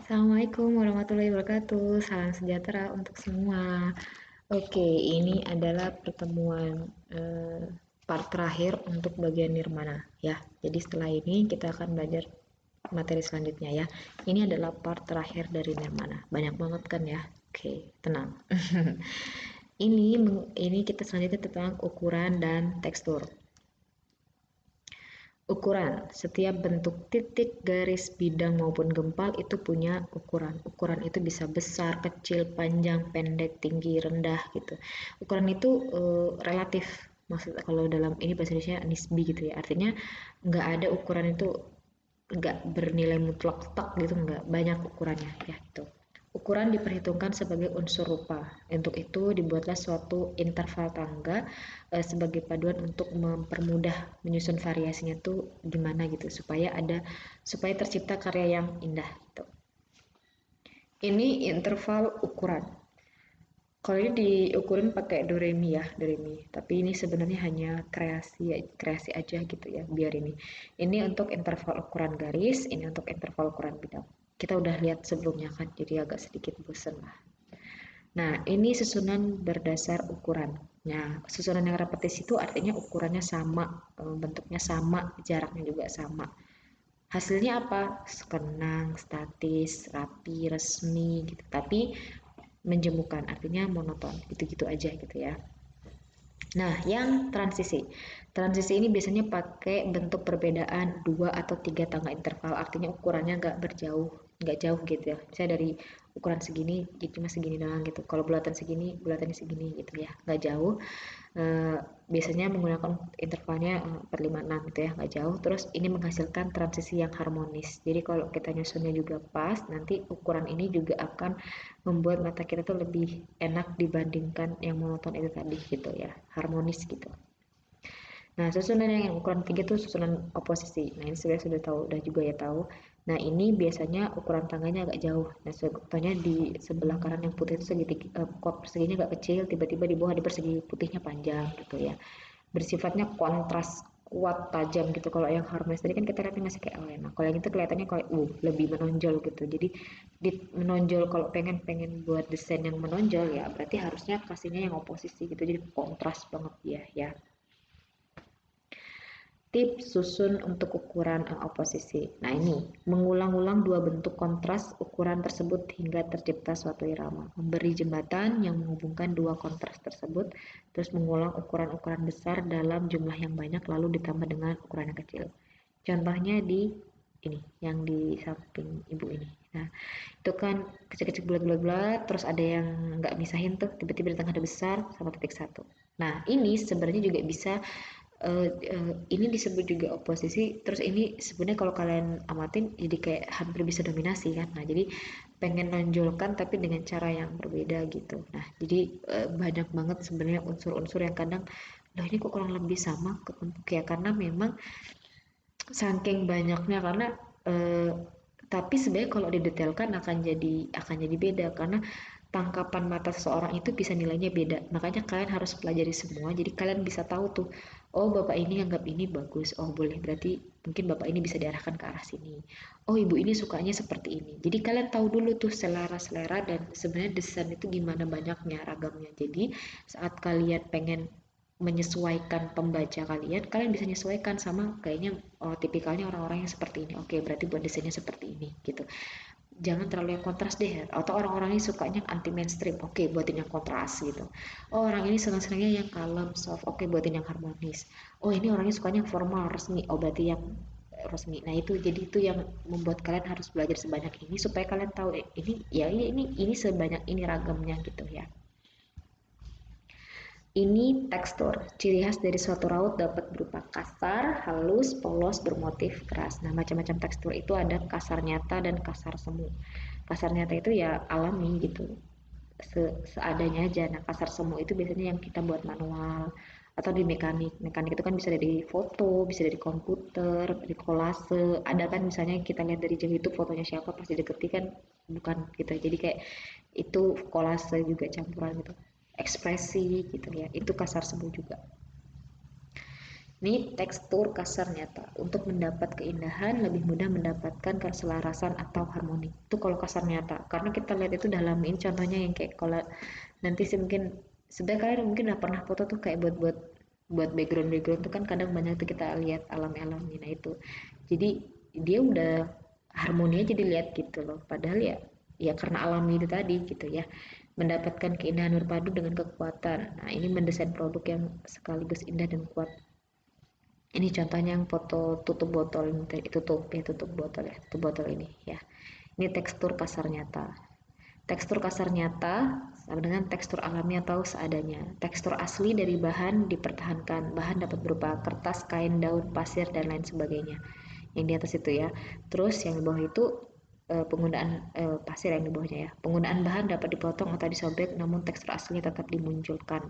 Assalamualaikum warahmatullahi wabarakatuh. Salam sejahtera untuk semua. Oke, ini adalah pertemuan part terakhir untuk bagian nirmana ya. Jadi setelah ini kita akan belajar materi selanjutnya ya. Ini adalah part terakhir dari nirmana. Banyak banget kan ya. Oke, tenang. ini kita selanjutnya tentang ukuran dan tekstur. Ukuran, setiap bentuk titik, garis, bidang maupun gempal itu punya ukuran. Ukuran itu bisa besar, kecil, panjang, pendek, tinggi, rendah gitu. Ukuran itu relatif. Maksud kalau dalam ini bahasa Indonesia nisbi gitu ya. Artinya nggak ada ukuran itu nggak bernilai mutlak tak gitu, nggak banyak ukurannya ya gitu. Ukuran diperhitungkan sebagai unsur rupa. Untuk itu dibuatlah suatu interval tangga sebagai paduan untuk mempermudah menyusun variasinya tuh gimana gitu supaya tercipta karya yang indah gitu. Ini interval ukuran. Kalau ini diukurin pakai doremi ya, doremi. Tapi ini sebenarnya hanya kreasi aja gitu ya, biar ini. Ini untuk interval ukuran garis, ini untuk interval ukuran bidang. Kita udah lihat sebelumnya kan, jadi agak sedikit bosen lah. Nah, ini susunan berdasar ukuran. Nah, susunan yang repetisi itu artinya ukurannya sama, bentuknya sama, jaraknya juga sama. Hasilnya apa? Kenang, statis, rapi, resmi gitu. Tapi menjemukan, artinya monoton, gitu-gitu aja gitu ya. Nah, yang transisi. Transisi ini biasanya pakai bentuk perbedaan 2 atau 3 tangga interval, artinya ukurannya nggak jauh gitu ya. Misalnya dari ukuran segini, jadi cuma segini doang gitu. Kalau bulatan segini, bulatannya segini gitu ya, nggak jauh. Biasanya menggunakan intervalnya 4, 5, 6 gitu ya, nggak jauh. Terus ini menghasilkan transisi yang harmonis. Jadi kalau kita nyusunnya juga pas, nanti ukuran ini juga akan membuat mata kita tuh lebih enak dibandingkan yang monoton itu tadi gitu ya, harmonis gitu. Nah, susunan yang ukuran 3 itu susunan oposisi. Nah, ini sebenarnya sudah tahu, udah juga ya tahu. Nah, ini biasanya ukuran tangganya agak jauh. Nah, contohnya di sebelah kanan yang putih itu kok perseginya agak kecil, tiba-tiba di bawah ada persegi putihnya panjang gitu ya. Bersifatnya kontras kuat tajam gitu. Kalau yang harmonis tadi kan kita lihatnya masih kayak oh enak. Kalau yang itu kelihatannya kayak lebih menonjol gitu. Jadi menonjol kalau pengen buat desain yang menonjol ya berarti harusnya kasihnya yang oposisi gitu. Jadi kontras banget ya. Tips susun untuk ukuran oposisi. Nah ini, mengulang-ulang dua bentuk kontras ukuran tersebut hingga tercipta suatu irama. Memberi jembatan yang menghubungkan dua kontras tersebut, terus mengulang ukuran-ukuran besar dalam jumlah yang banyak lalu ditambah dengan ukuran yang kecil. Contohnya di ini, yang di samping ibu ini. Nah, itu kan kecil-kecil bulat-bulat, terus ada yang nggak misahin tuh, tiba-tiba di tengah ada besar sama titik satu. Nah, ini sebenarnya juga bisa ini disebut juga oposisi. Terus ini sebenarnya kalau kalian amatin jadi kayak hampir bisa dominasi kan. Nah, jadi pengen nonjolkan tapi dengan cara yang berbeda gitu. Nah, jadi banyak banget sebenarnya unsur-unsur yang kadang loh ini kok kurang lebih sama kayak karena memang saking banyaknya karena eh, tapi sebenarnya kalau didetailkan akan jadi beda karena tangkapan mata seseorang itu bisa nilainya beda. Makanya kalian harus pelajari semua. Jadi kalian bisa tahu tuh, oh bapak ini anggap ini bagus. Oh boleh berarti mungkin bapak ini bisa diarahkan ke arah sini. Oh ibu ini sukanya seperti ini. Jadi kalian tahu dulu tuh selera-selera dan sebenarnya desain itu gimana banyaknya ragamnya. Jadi saat kalian pengen menyesuaikan pembaca kalian, kalian bisa menyesuaikan sama kayaknya oh, tipikalnya orang-orang yang seperti ini. Oke, berarti buat desainnya seperti ini gitu. Jangan terlalu yang kontras deh. Atau orang-orang ini sukanya yang anti mainstream. Oke, buatin yang kontras gitu. Oh, orang ini senang-senangnya yang kalem, soft. Oke, buatin yang harmonis. Oh, ini orangnya sukanya yang formal, resmi. Oh, berarti yang resmi. Nah, itu jadi itu yang membuat kalian harus belajar sebanyak ini supaya kalian tahu ini ya ini sebanyak ini ragamnya gitu ya. Ini tekstur. Ciri khas dari suatu raut dapat berupa kasar, halus, polos, bermotif keras. Nah, macam-macam tekstur itu ada kasar nyata dan kasar semu. Kasar nyata itu ya alami gitu, seadanya aja. Nah, kasar semu itu biasanya yang kita buat manual atau di mekanik. Mekanik itu kan bisa dari foto, bisa dari komputer, dari kolase. Ada kan misalnya kita lihat dari jauh itu fotonya siapa pas dideketin kan bukan gitu. Jadi kayak itu kolase juga campuran gitu ekspresi gitu ya itu kasar semu juga. Ini tekstur kasar nyata. Untuk mendapat keindahan, lebih mudah mendapatkan keselarasan atau harmoni. Itu kalau kasar nyata. Karena kita lihat itu dalam ini contohnya yang kayak kalau nanti sih mungkin sebenarnya kalian mungkin udah pernah foto tuh kayak buat background tuh kan kadang banyak tuh kita lihat alam-alamnya. Nah itu. Jadi dia udah harmoninya jadi lihat gitu loh. Padahal ya karena alami itu tadi gitu ya, mendapatkan keindahan berpadu dengan kekuatan. Nah ini mendesain produk yang sekaligus indah dan kuat. Ini contohnya yang foto tutup botol ini, tutup botol ya, tutup botol ini ya. Ini tekstur kasar nyata. Tekstur kasar nyata sama dengan tekstur alami atau seadanya. Tekstur asli dari bahan dipertahankan. Bahan dapat berupa kertas, kain, daun, pasir, dan lain sebagainya. Yang di atas itu ya. Terus yang di bawah itu penggunaan pasir yang di bawahnya ya. Penggunaan bahan dapat dipotong atau disobek, namun tekstur aslinya tetap dimunculkan.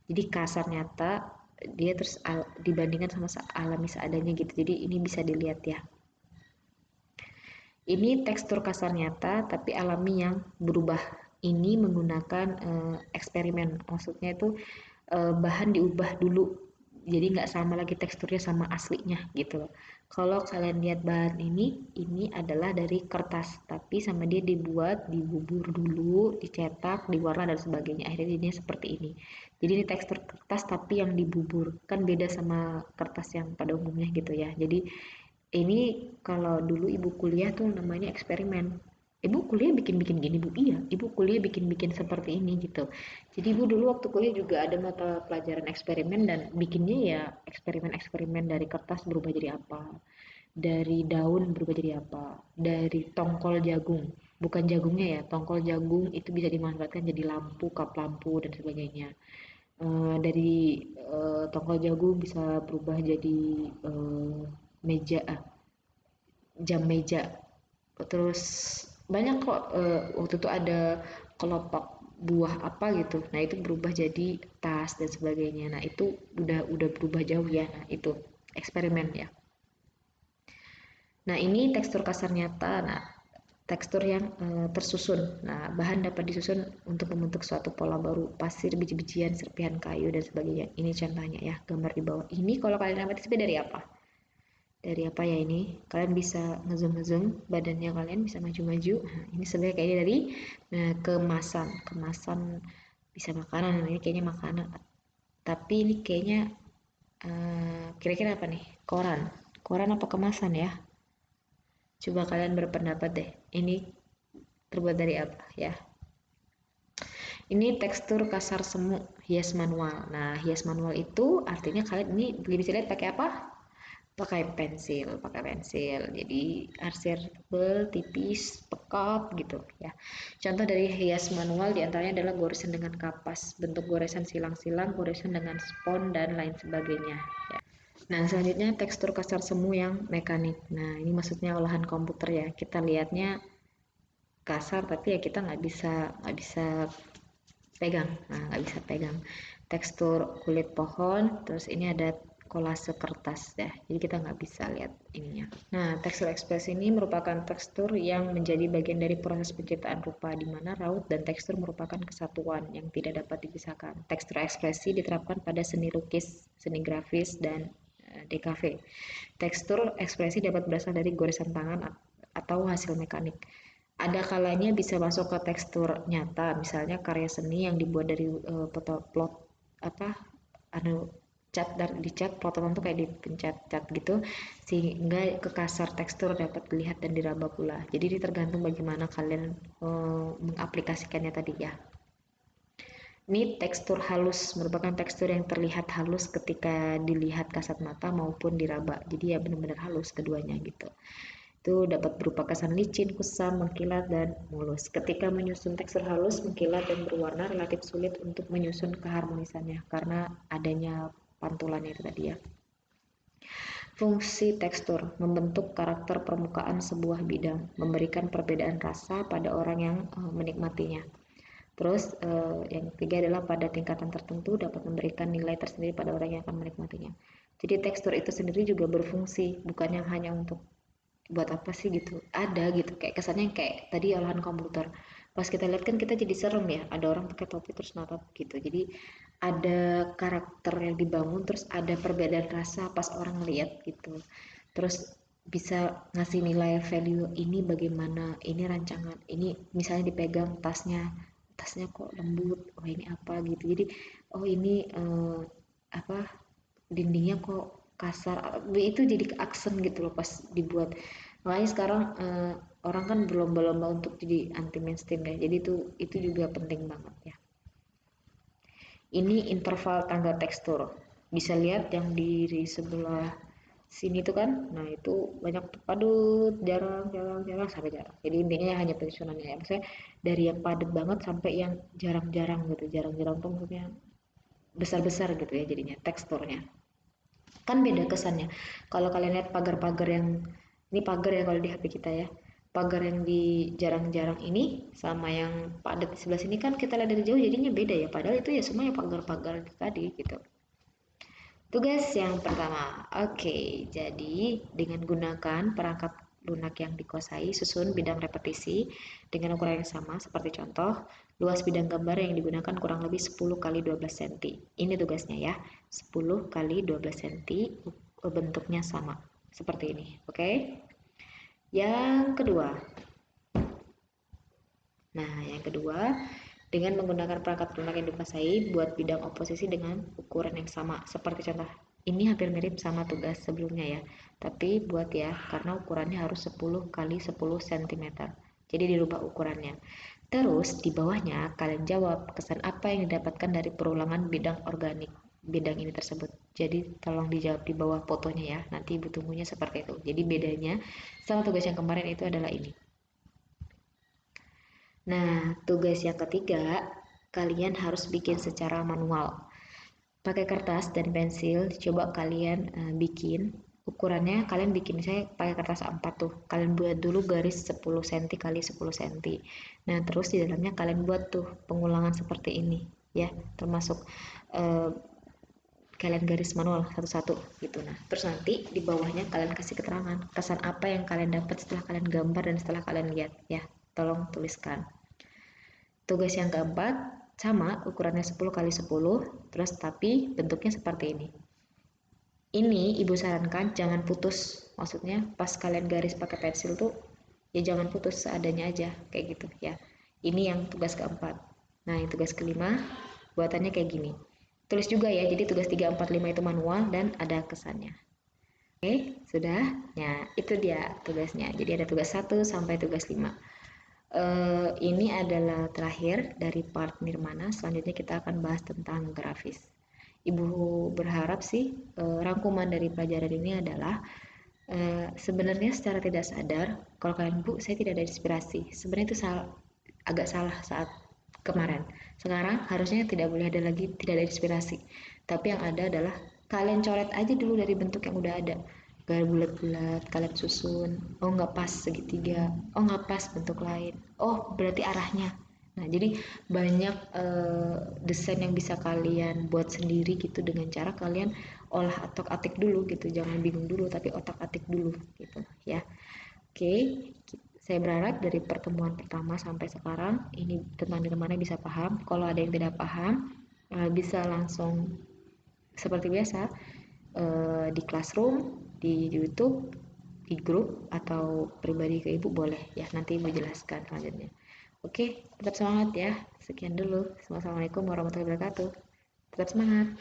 Jadi kasar nyata dia terus dibandingkan sama alami seadanya gitu. Jadi ini bisa dilihat ya. Ini tekstur kasar nyata tapi alami yang berubah. Ini menggunakan eksperimen. Maksudnya itu bahan diubah dulu. Jadi nggak sama lagi teksturnya sama aslinya gitu loh. Kalau kalian lihat bahan ini adalah dari kertas, tapi sama dia dibuat, dibubur dulu, dicetak, diwarna dan sebagainya. Akhirnya jadinya seperti ini. Jadi ini tekstur kertas tapi yang dibubur. Kan beda sama kertas yang pada umumnya gitu ya. Jadi ini kalau dulu ibu kuliah tuh namanya eksperimen. Ibu kuliah bikin-bikin gini bu, iya. Ibu kuliah bikin-bikin seperti ini gitu. Jadi ibu dulu waktu kuliah juga ada mata pelajaran eksperimen dan bikinnya ya eksperimen-eksperimen dari kertas berubah jadi apa, dari daun berubah jadi apa, dari tongkol jagung, bukan jagungnya ya, tongkol jagung itu bisa dimanfaatkan jadi lampu, kap lampu dan sebagainya. Dari tongkol jagung bisa berubah jadi meja jam meja. Terus banyak kok waktu itu ada kelopak buah apa gitu, nah itu berubah jadi tas dan sebagainya. Nah itu udah berubah jauh ya. Nah itu eksperimen ya. Nah ini tekstur kasar nyata. Nah tekstur yang tersusun. Nah bahan dapat disusun untuk membentuk suatu pola baru, pasir, biji-bijian, serpihan kayu dan sebagainya. Ini contohnya ya, gambar di bawah ini. Kalau kalian amati sebenarnya dari apa, dari apa ya, ini kalian bisa ngezoom badannya, kalian bisa maju-maju. Nah, ini sebenarnya kayaknya dari kemasan, bisa makanan. Ini kayaknya makanan, tapi ini kayaknya kira-kira apa nih, koran apa kemasan ya. Coba kalian berpendapat deh, ini terbuat dari apa ya. Ini tekstur kasar semu, hias manual. Nah hias manual itu artinya kalian ini bisa lihat pakai apa, pakai pensil. Jadi arsir tebel, tipis, pekat gitu ya. Contoh dari hias manual diantaranya adalah goresan dengan kapas, bentuk goresan silang-silang, goresan dengan spon dan lain sebagainya ya. Nah selanjutnya tekstur kasar semu yang mekanik. Nah ini maksudnya olahan komputer ya, kita lihatnya kasar tapi ya kita nggak bisa pegang. Nah nggak bisa pegang. Tekstur kulit pohon, terus ini ada kolase kertas ya, jadi kita nggak bisa lihat ininya. Nah tekstur ekspresi ini merupakan tekstur yang menjadi bagian dari proses penciptaan rupa, di mana raut dan tekstur merupakan kesatuan yang tidak dapat dipisahkan. Tekstur ekspresi diterapkan pada seni lukis, seni grafis, dan DKV. Tekstur ekspresi dapat berasal dari goresan tangan atau hasil mekanik. Ada kalanya bisa masuk ke tekstur nyata, misalnya karya seni yang dibuat dari plot apa, anu cat, dari dicat potongan tuh kayak dipencet cat gitu, sehingga ke kasar tekstur dapat dilihat dan diraba pula. Jadi ini tergantung bagaimana kalian mengaplikasikannya tadi ya. Ini tekstur halus, merupakan tekstur yang terlihat halus ketika dilihat kasat mata maupun diraba. Jadi ya benar-benar halus keduanya gitu. Itu dapat berupa kesan licin, kusam, mengkilat, dan mulus. Ketika menyusun tekstur halus, mengkilat, dan berwarna relatif sulit untuk menyusun keharmonisannya karena adanya pantulannya itu tadi ya. Fungsi tekstur membentuk karakter permukaan sebuah bidang, memberikan perbedaan rasa pada orang yang menikmatinya. Terus yang ketiga adalah pada tingkatan tertentu dapat memberikan nilai tersendiri pada orang yang akan menikmatinya. Jadi tekstur itu sendiri juga berfungsi, bukan yang hanya untuk buat apa sih gitu, ada gitu kayak kesannya kayak tadi olahan komputer, pas kita lihat kan kita jadi serem ya, ada orang pakai topi terus natap gitu. Jadi ada karakter yang dibangun, terus ada perbedaan rasa pas orang lihat gitu, terus bisa ngasih nilai value ini bagaimana, ini rancangan ini, misalnya dipegang tasnya, tasnya kok lembut, oh ini apa gitu, jadi oh ini apa, dindingnya kok kasar, itu jadi aksen gitu loh pas dibuat. Makanya sekarang orang kan berlomba-lomba untuk jadi anti mainstream ya, jadi itu juga penting banget ya. Ini interval tangga tekstur. Bisa lihat yang di sebelah sini tuh kan. Nah, itu banyak padat, jarang, jarang, jarang sampai jarang. Jadi intinya hanya penyusunannya ya. Maksudnya dari yang padat banget sampai yang jarang-jarang gitu. Jarang-jarang tuh maksudnya besar-besar gitu ya jadinya teksturnya. Kan beda kesannya. Kalau kalian lihat pagar-pagar yang ini pagar ya kalau di HP kita ya. Pagar yang di jarang-jarang ini sama yang padat di sebelah sini kan kita lihat dari jauh jadinya beda ya. Padahal itu ya semuanya pagar-pagar tadi gitu. Tugas yang pertama. Oke, jadi dengan gunakan perangkat lunak yang dikuasai, susun bidang repetisi dengan ukuran yang sama seperti contoh, luas bidang gambar yang digunakan kurang lebih 10 kali 12 cm. Ini tugasnya ya, 10 kali 12 cm, bentuknya sama seperti ini. Oke. Yang kedua. Nah, yang kedua, dengan menggunakan perangkat lunak yang dikuasai, buat bidang oposisi dengan ukuran yang sama. Seperti contoh, ini hampir mirip sama tugas sebelumnya ya. Tapi buat ya, karena ukurannya harus 10 kali 10 cm. Jadi dirubah ukurannya. Terus di bawahnya kalian jawab kesan apa yang didapatkan dari perulangan bidang organik bidang ini tersebut. Jadi tolong dijawab di bawah fotonya ya. Nanti ibu tunggunya seperti itu. Jadi bedanya sama tugas yang kemarin itu adalah ini. Nah, tugas yang ketiga, kalian harus bikin secara manual. Pakai kertas dan pensil, coba kalian bikin. Ukurannya kalian bikin, saya pakai kertas A4 tuh. Kalian buat dulu garis 10 cm kali 10 cm. Nah, terus di dalamnya kalian buat tuh pengulangan seperti ini, ya. Termasuk eh, kalian garis manual satu-satu gitu. Nah, terus nanti di bawahnya kalian kasih keterangan kesan apa yang kalian dapat setelah kalian gambar dan setelah kalian lihat, ya. Tolong tuliskan. Tugas yang keempat, sama ukurannya 10 kali 10, terus tapi bentuknya seperti ini. Ini ibu sarankan jangan putus, maksudnya pas kalian garis pakai pensil tuh ya jangan putus, seadanya aja kayak gitu ya. Ini yang tugas keempat. Nah, yang tugas kelima buatannya kayak gini. Tulis juga ya, jadi tugas 3, 4, 5 itu manual dan ada kesannya. Oke, sudah? Ya, itu dia tugasnya. Jadi ada tugas 1 sampai tugas 5. Ini adalah terakhir dari part Nirmana. Selanjutnya kita akan bahas tentang grafis. Ibu berharap sih rangkuman dari pelajaran ini adalah sebenarnya secara tidak sadar, kalau kalian bu, saya tidak ada inspirasi. Sebenarnya itu agak salah saat kemarin. Sekarang harusnya tidak boleh ada lagi tidak ada inspirasi. Tapi yang ada adalah kalian coret aja dulu dari bentuk yang udah ada. Gaya bulat-bulat, kalian susun. Oh nggak pas segitiga. Oh nggak pas bentuk lain. Oh berarti arahnya. Nah jadi banyak desain yang bisa kalian buat sendiri gitu dengan cara kalian olah otak atik dulu gitu. Jangan bingung dulu tapi otak atik dulu gitu ya. Oke, saya berharap dari pertemuan pertama sampai sekarang ini teman-temannya bisa paham. Kalau ada yang tidak paham, bisa langsung seperti biasa di classroom, di YouTube, di grup atau pribadi ke ibu boleh ya. Nanti ibu jelaskan selanjutnya. Oke, tetap semangat ya. Sekian dulu. Wassalamualaikum warahmatullahi wabarakatuh. Tetap semangat.